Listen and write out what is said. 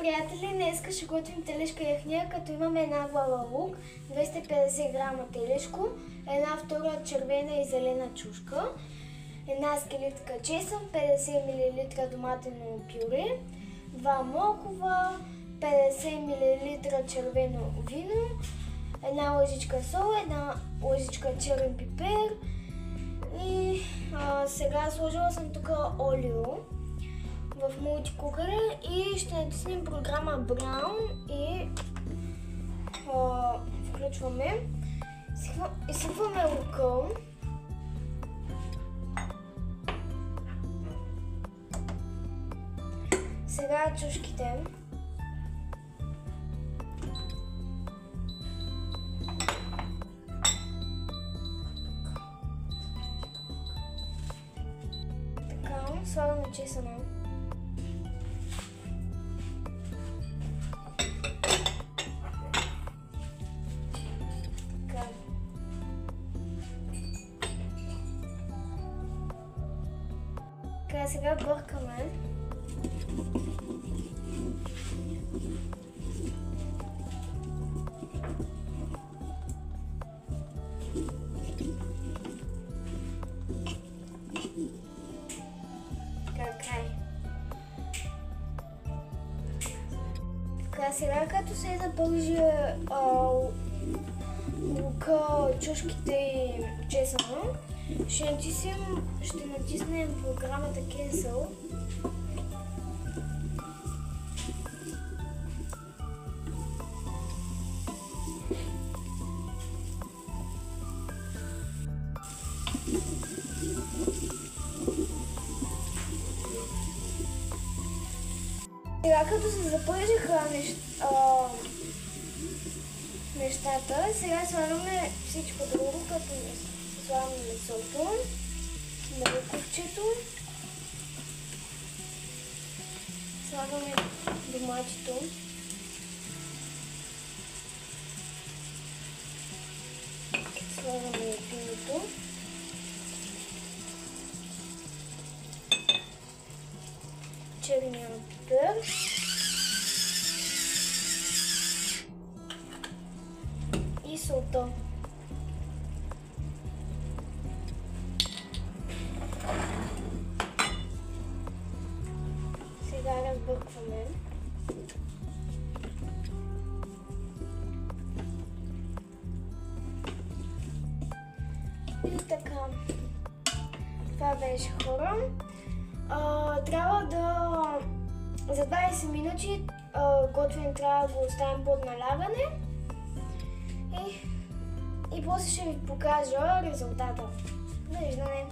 приятели, днеска ще готвим телешка яхния, като имаме една глава лук, 250 грама телешко, една втора червена и зелена чушка, една скелетка чесън, 50 мл доматено пюре, 2 моркова, 50 мл червено вино, една лъжичка сол, една лъжичка черен пипер и сега сложила съм тук олио в мултикукъра и ще натиснем програма Brown и включваме. Изсипваме лука. Сега чушките. Така, слагаме чесъна. Така, сега бъркаме. Така, сега като се запължи лука, чушките и чесъна, ще натиснем програмата Cancel. Сега като се запължиха нещата, сега слагаме всичко друго, като слагаме месото, морковчето, слагаме доматито, слагаме виното, черния пипер и солта. Сега разбъркваме. И така. Това беше, хора. Трябва да за 20 минути готвим, трябва да го оставим под налягане и после ще ви покажа резултата. Виждане!